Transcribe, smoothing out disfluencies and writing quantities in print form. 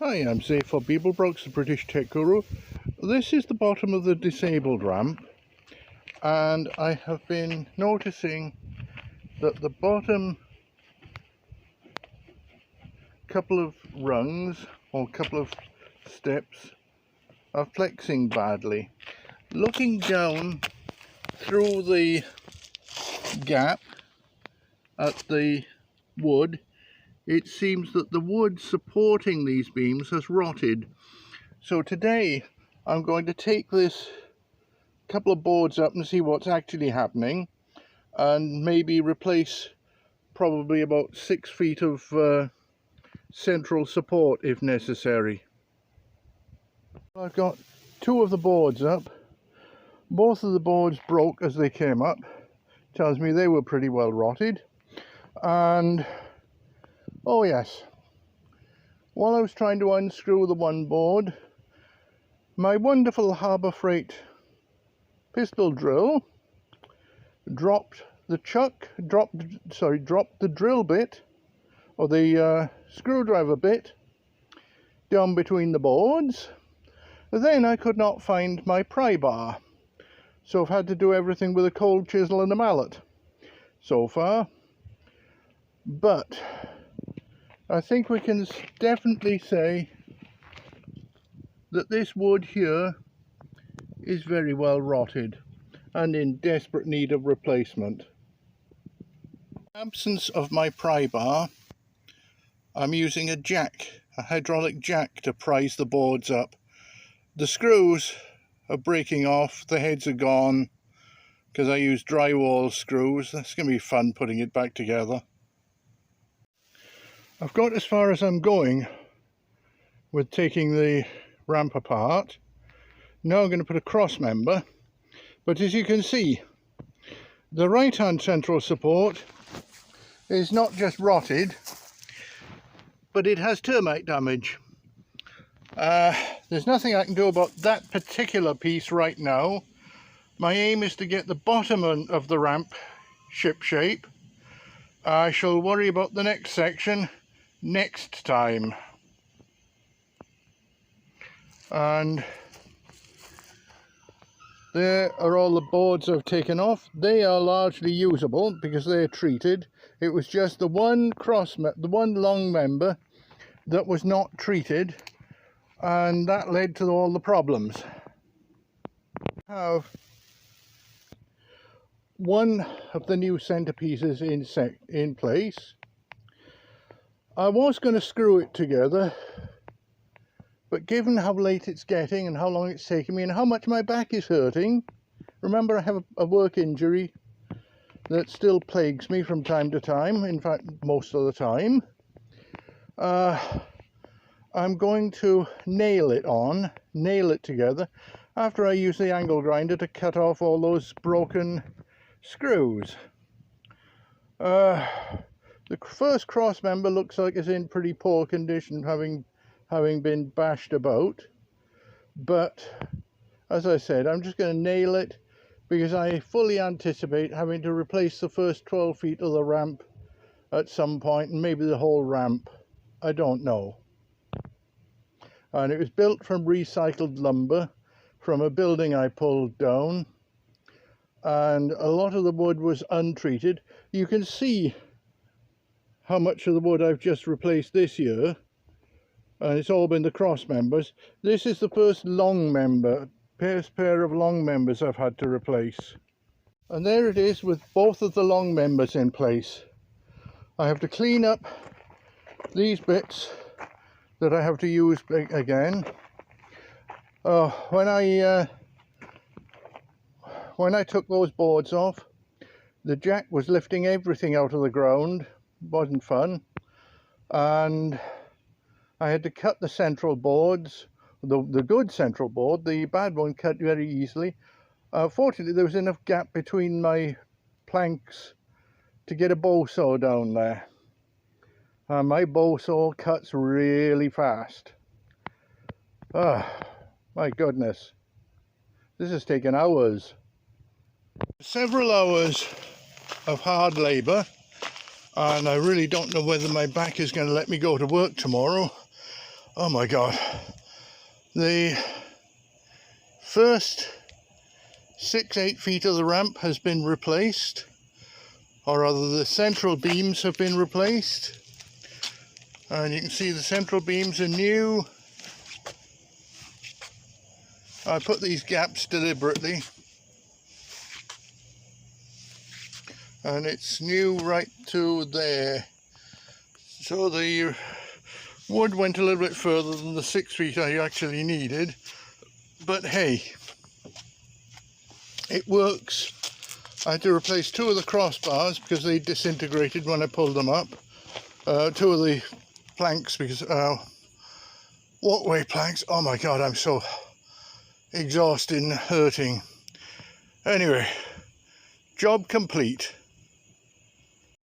Hi, I'm Zay for Beeblebrox, the British Tech Guru. This is the bottom of the disabled ramp, and I have been noticing that the bottom couple of rungs or couple of steps are flexing badly. Looking down through the gap at the wood, it seems that the wood supporting these beams has rotted. So today I'm going to take this couple of boards up and see what's actually happening, and maybe replace probably about 6 feet of central support if necessary. I've got two of the boards up. Both of the boards broke as they came up. Tells me they were pretty well rotted. And oh yes, while I was trying to unscrew the one board, my wonderful Harbour Freight pistol drill dropped the drill bit, or the screwdriver bit, down between the boards. Then I could not find my pry bar, so I've had to do everything with a cold chisel and a mallet so far. But I think we can definitely say that this wood here is very well rotted and in desperate need of replacement. In the absence of my pry bar, I'm using a hydraulic jack to prise the boards up. The screws are breaking off, the heads are gone because I use drywall screws. That's going to be fun putting it back together. I've got as far as I'm going with taking the ramp apart. Now I'm going to put a cross member, but as you can see, the right hand central support is not just rotted, but it has termite damage. There's nothing I can do about that particular piece right now. My aim is to get the bottom of the ramp ship shape. I shall worry about the next section next time. And there are all the boards I've taken off. They are largely usable because they're treated. It was just the one long member that was not treated, and that led to all the problems. I have one of the new centerpieces in place. I was going to screw it together, but given how late it's getting and how long it's taking me and how much my back is hurting, remember I have a work injury that still plagues me from time to time, in fact most of the time, I'm going to nail it together after I use the angle grinder to cut off all those broken screws. The first cross member looks like it's in pretty poor condition, having been bashed about, but as I said, I'm just going to nail it because I fully anticipate having to replace the first 12 feet of the ramp at some point, and maybe the whole ramp, I don't know. And it was built from recycled lumber from a building I pulled down, and a lot of the wood was untreated. You can see how much of the wood I've just replaced this year, and it's all been the cross members. This is the first pair of long members I've had to replace. And there it is with both of the long members in place. I have to clean up these bits that I have to use again. When I took those boards off, the jack was lifting everything out of the ground. Wasn't fun, and I had to cut the central boards, the good central board. The bad one cut very easily. Fortunately there was enough gap between my planks to get a bow saw down there. My bow saw cuts really fast. My goodness, this has taken hours. Several hours of hard labour, and I really don't know whether my back is going to let me go to work tomorrow. Oh my god. The first 6-8 feet of the ramp has been replaced, or rather the central beams have been replaced, and you can see the central beams are new. I put these gaps deliberately, and it's new right to there, so the wood went a little bit further than the 6 feet I actually needed, but hey, it works. I had to replace 2 of the crossbars because they disintegrated when I pulled them up. 2 of the planks because walkway planks. Oh my god, I'm so exhausted and hurting. Anyway, job complete.